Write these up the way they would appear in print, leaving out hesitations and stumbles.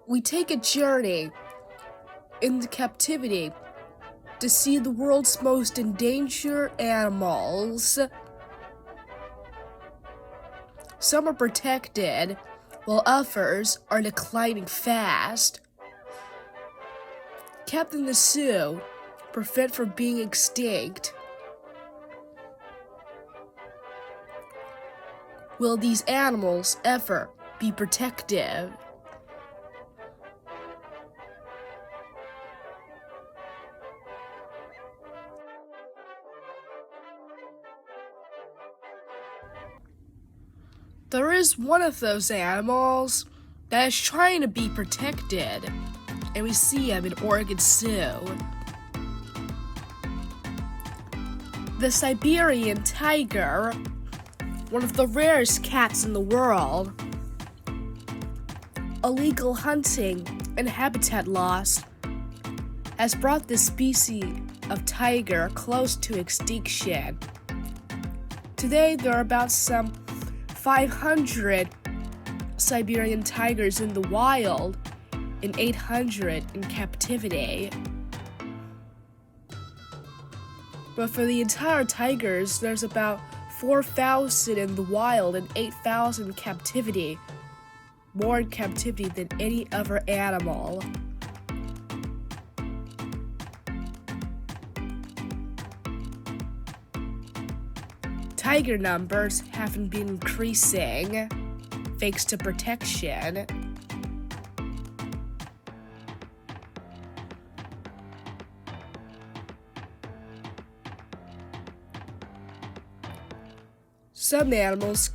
We take a journey into captivity to see the world's most endangered animals. Some are protected, while others are declining fast. Kept in the zoo, prevent from being extinct. Will these animals ever be protected? There is one of those animals that is trying to be protected, and we see him in Oregon Zoo. The Siberian Tiger, one of the rarest cats in the world. Illegal hunting and habitat loss has brought this species of tiger close to extinction. Today, there are about some 500 Siberian tigers in the wild and 800 in captivity. But for the entire tigers, there's about 4,000 in the wild and 8,000 in captivity, more in captivity than any other animal. Tiger numbers haven't been increasing thanks to protection. Some animals,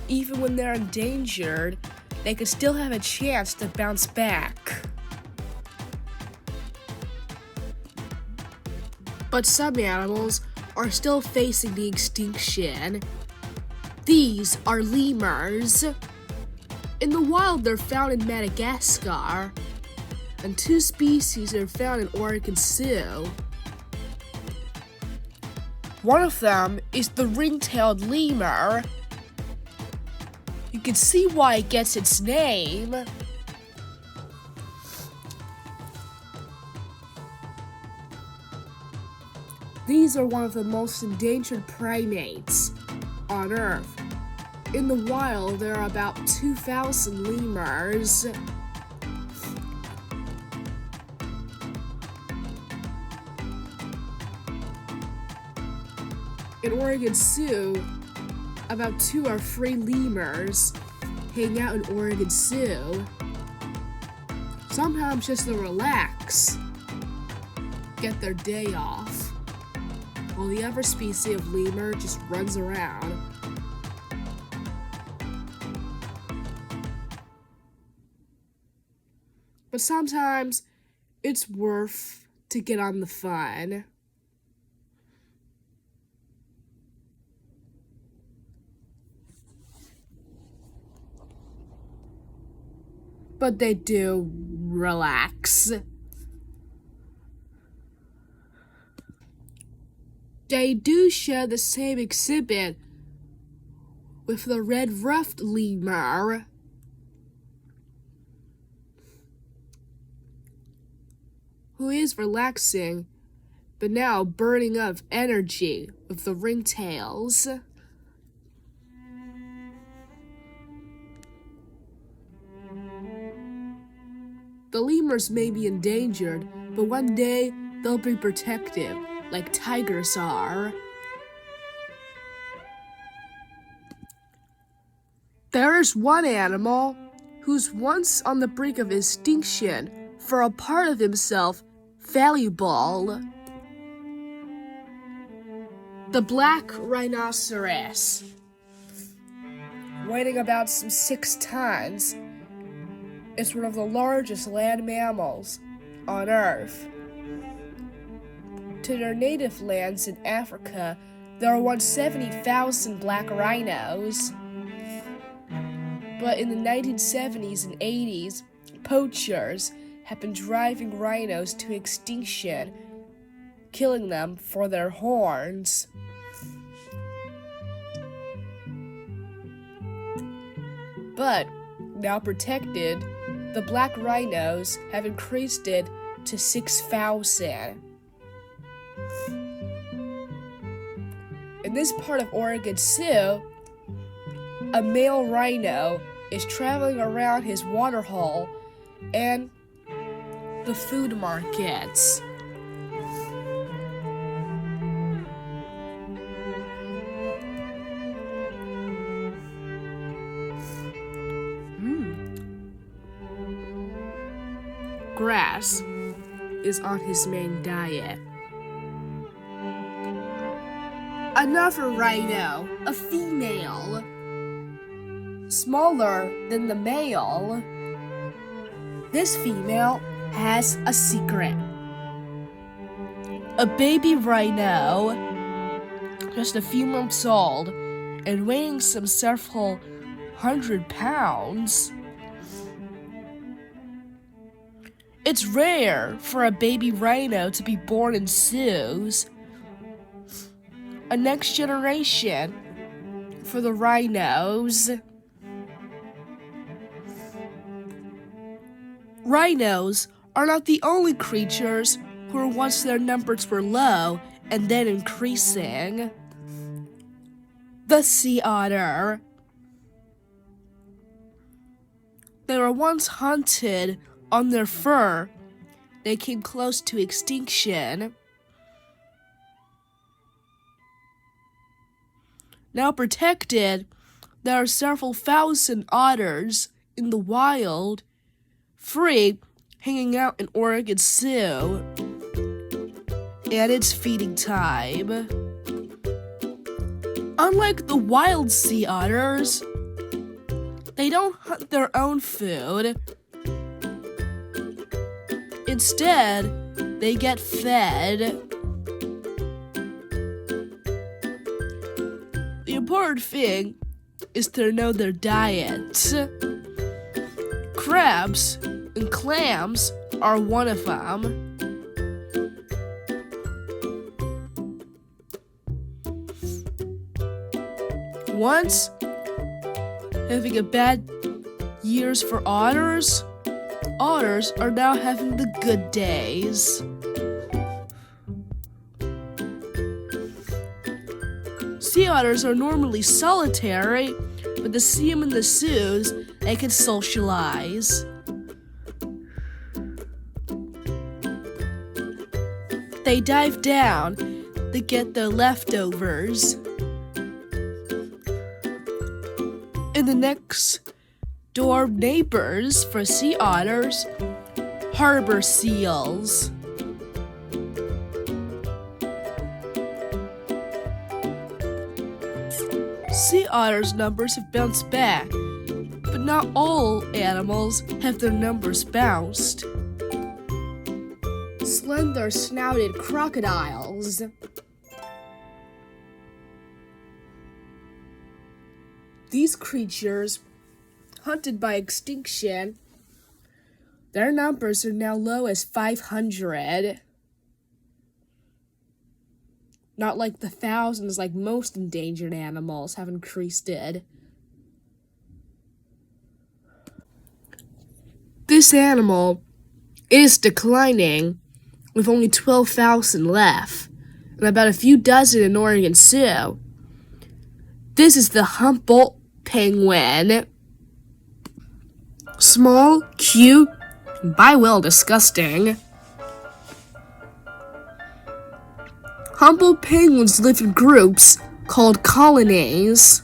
even when they're endangered, they could still have a chance to bounce back. But some animals are still facing the extinction. These are lemurs. In the wild, they're found in Madagascar, and 2 species are found in Oregon Zoo. One of them is the ring-tailed lemur. You can see why it gets its name. These are one of the most endangered primates on Earth. In the wild, there are about 2,000 lemurs. In Oregon Zoo, about 2 or 3 lemurs hang out in Oregon Zoo. Sometimes just to relax, get their day off, while the other species of lemur just runs around. But sometimes it's worth to get on the fun. But they do relax. They do share the same exhibit with the red-ruffed lemur. Who is relaxing, but now burning up energy with the ringtails. The lemurs may be endangered, but one day they'll be protected, like tigers are. There is one animal who's once on the brink of extinction for a part of himself valuable. The black rhinoceros, weighing about some 6 tons, is one of the largest land mammals on Earth. To their native lands in Africa, there were once 70,000 black rhinos. But in the 1970s and 80s, poachers have been driving rhinos to extinction, killing them for their horns. But, now protected, the black rhinos have increased it to 6,000. In this part of Oregon Zoo, a male rhino is traveling around his waterhole and the food markets. Grass is on his main diet. Another rhino, a female, smaller than the male. This female has a secret. A baby rhino, just a few months old and weighing some several 100 pounds. It's rare for a baby rhino to be born in zoos. A next generation for the rhinos. Rhinos are not the only creatures who were once their numbers were low and then increasing. The sea otter. They were once hunted on their fur. They came close to extinction. Now protected, there are several thousand otters in the wild, free, hanging out in Oregon Zoo. And it's feeding time. Unlike the wild sea otters, they don't hunt their own food. Instead, they get fed. The important thing is to know their diet. Crabs and clams are one of them. Once, having a bad years for otters, otters are now having the good days. Sea otters are normally solitary, but to see them in the zoos, they can socialize. They dive down to get their leftovers. And the next door neighbors for sea otters, harbor seals. Sea otters' numbers have bounced back, but not all animals have their numbers bounced. Slender snouted crocodiles. These creatures, hunted by extinction, their numbers are now low as 500. Not like the thousands like most endangered animals have increased it. This animal is declining, with only 12,000 left, and about a few dozen in Oregon Zoo. This is the Humboldt penguin. Small, cute, and by will disgusting. Humboldt penguins live in groups called colonies.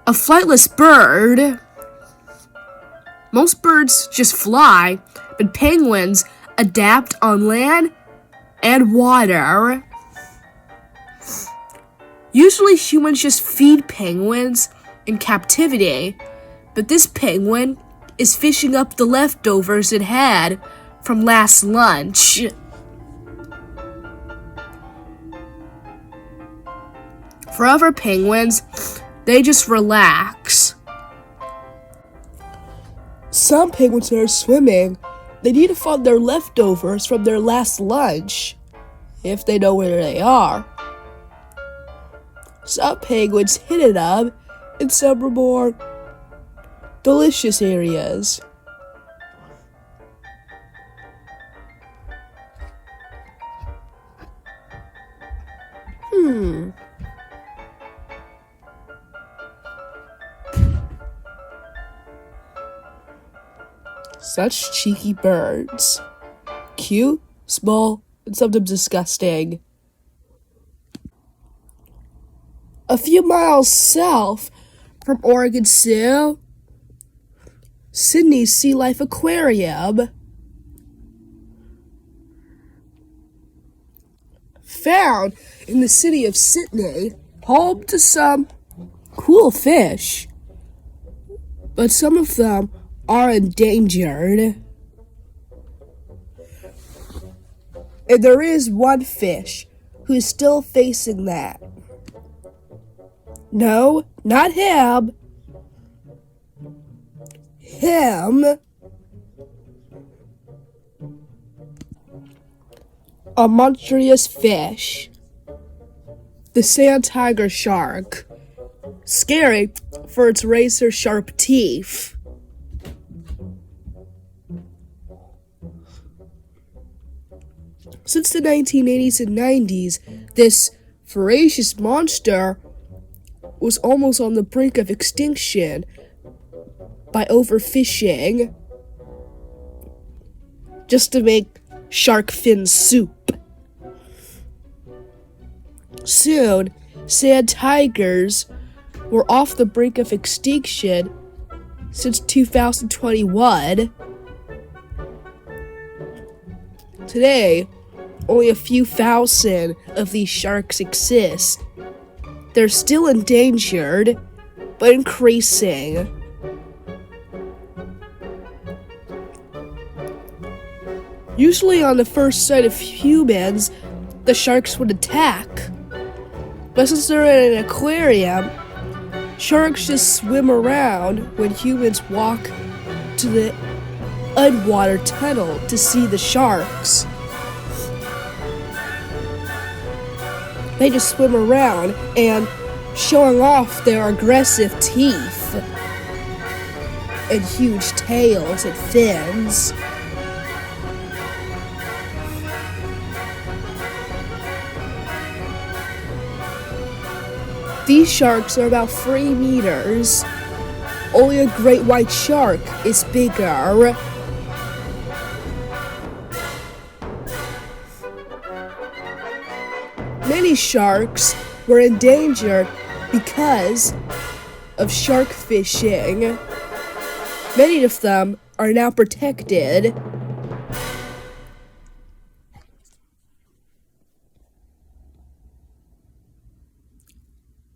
A flightless bird. Most birds just fly, but penguins adapt on land and water. Usually humans just feed penguins in captivity, but this penguin is fishing up the leftovers it had from last lunch. For other penguins, they just relax. Some penguins that are swimming, they need to find their leftovers from their last lunch, if they know where they are. Some penguins hit it up, and some are more delicious areas. Such cheeky birds. Cute, small, and sometimes disgusting. A few miles south from Oregon Zoo, Sydney's Sea Life Aquarium. Found in the city of Sydney, home to some cool fish, but some of them are endangered. And there is one fish who is still facing that. No, not him. Him. A monstrous fish. The sand tiger shark. Scary for its razor-sharp teeth. Since the 1980s and 90s, this voracious monster was almost on the brink of extinction by overfishing just to make shark fin soup. Soon, sand tigers were off the brink of extinction since 2021. Today, only a few thousand of these sharks exist. They're still endangered, but increasing. Usually on the first sight of humans, the sharks would attack. But since they're in an aquarium, sharks just swim around when humans walk to the underwater tunnel to see the sharks. They just swim around and showing off their aggressive teeth and huge tails and fins. These sharks are about 3 meters. Only a great white shark is bigger. Many sharks were endangered because of shark fishing. Many of them are now protected.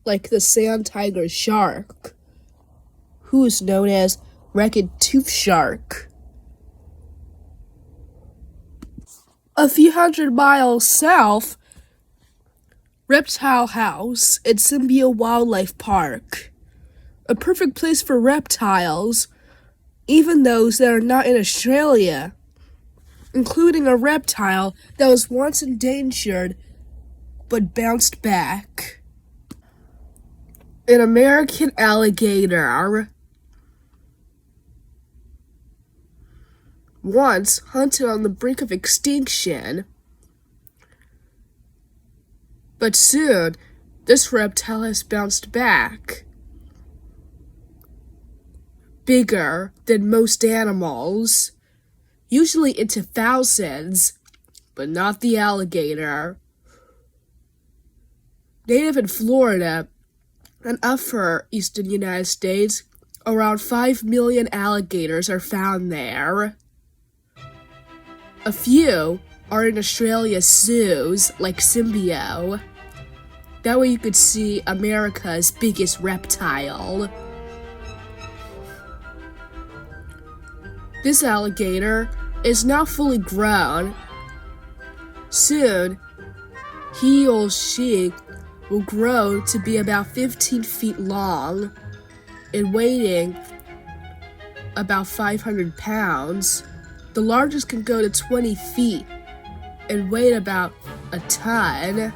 Like the sand tiger shark, who is known as ragged tooth shark. A few hundred miles south, Reptile House at Siberian Wildlife Park. A perfect place for reptiles, even those that are not in Australia, including a reptile that was once endangered but bounced back. An American alligator. Once hunted on the brink of extinction. But soon, this reptile has bounced back. Bigger than most animals, usually into thousands, but not the alligator. Native in Florida and upper eastern United States, around 5 million alligators are found there. A few are in Australia's zoos, like Symbio. That way you could see America's biggest reptile. This alligator is now fully grown. Soon, he or she will grow to be about 15 feet long and weighing about 500 pounds. The largest can go to 20 feet and weigh about a ton.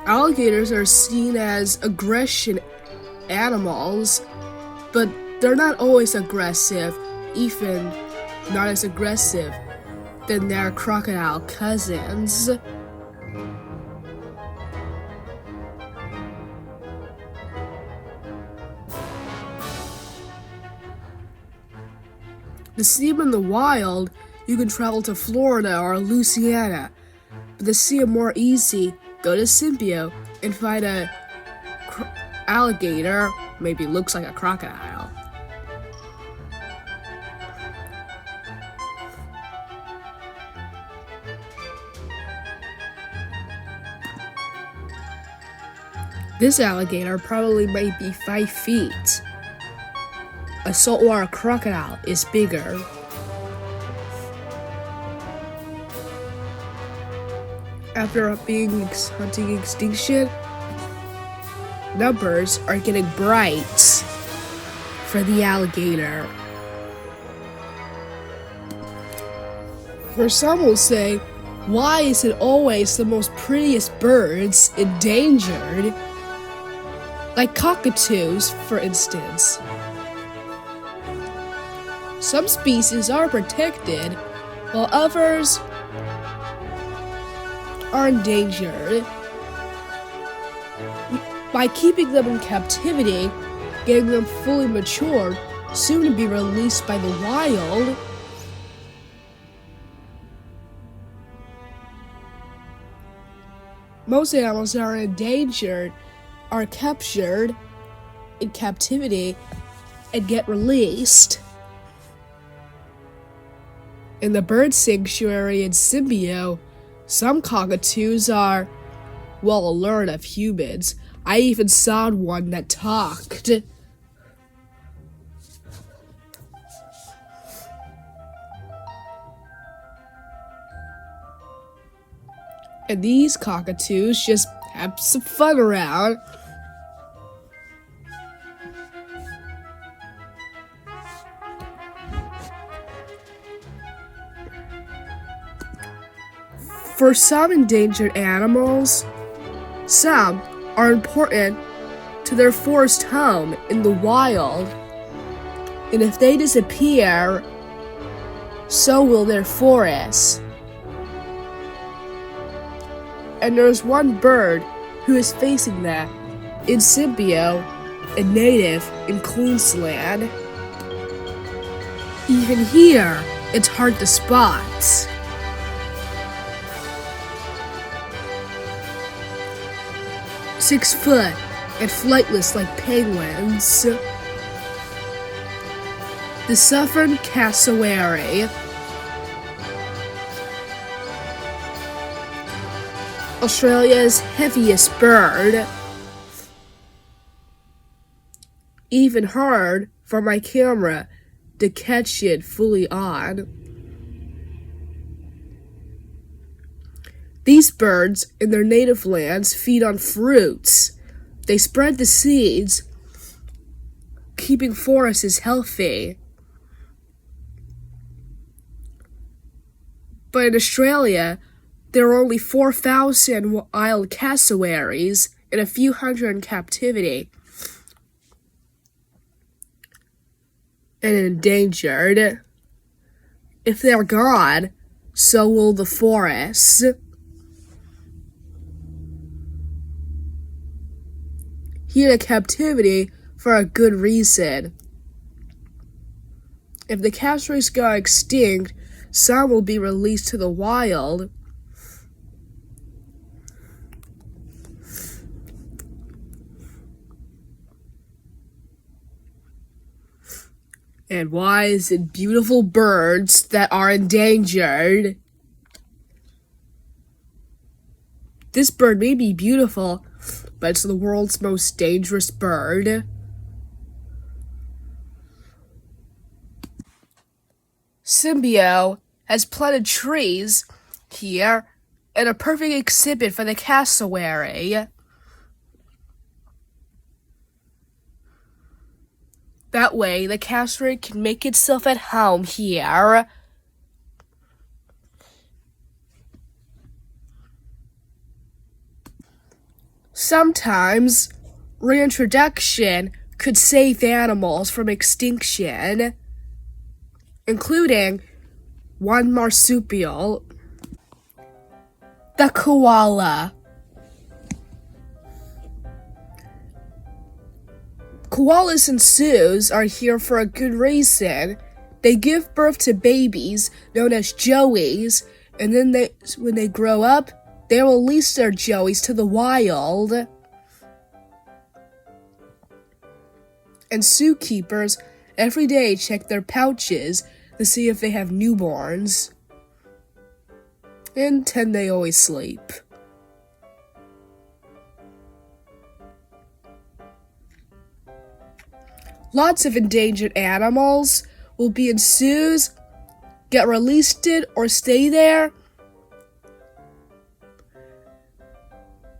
Alligators are seen as aggression animals, but they're not always aggressive, even not as aggressive than their crocodile cousins. To see them in the wild, you can travel to Florida or Louisiana, but to see them more easy, go to Sibio and find a alligator, maybe looks like a crocodile. This alligator probably might be 5 feet. A saltwater crocodile is bigger. After being hunting extinction, numbers are getting bright for the alligator. For some will say, why is it always the most prettiest birds endangered? Like cockatoos, for instance. Some species are protected, while others are endangered. By keeping them in captivity, getting them fully matured, soon to be released by the wild, most animals that are endangered are captured in captivity and get released. In the bird sanctuary in Sibio, some cockatoos are well alert of humans. I even saw one that talked. And these cockatoos just have some fun around. For some endangered animals, some are important to their forest home in the wild. And if they disappear, so will their forests. And there's one bird who is facing that in Sibio, a native in Queensland. Even here, it's hard to spot. 6 foot and flightless like penguins. The southern cassowary. Australia's heaviest bird. Even hard for my camera to catch it fully on. These birds in their native lands feed on fruits. They spread the seeds, keeping forests healthy. But in Australia, there are only 4,000 wild cassowaries and a few hundred in captivity and endangered. If they're gone, so will the forests. Here in captivity for a good reason. If the cassowaries go extinct, some will be released to the wild. And why is it beautiful birds that are endangered? This bird may be beautiful, but it's the world's most dangerous bird. Sibio has planted trees here and a perfect exhibit for the cassowary. That way, the cassowary can make itself at home here. Sometimes reintroduction could save animals from extinction, including one marsupial, the koala. Koalas and Sioux are here for a good reason. They give birth to babies known as joeys, and then when they grow up, they release their joeys to the wild. And zookeepers every day check their pouches to see if they have newborns. And they always sleep. Lots of endangered animals will be in zoos, get released or stay there.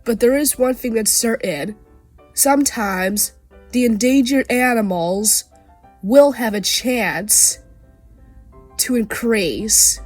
But there is one thing that's certain. Sometimes the endangered animals will have a chance to increase.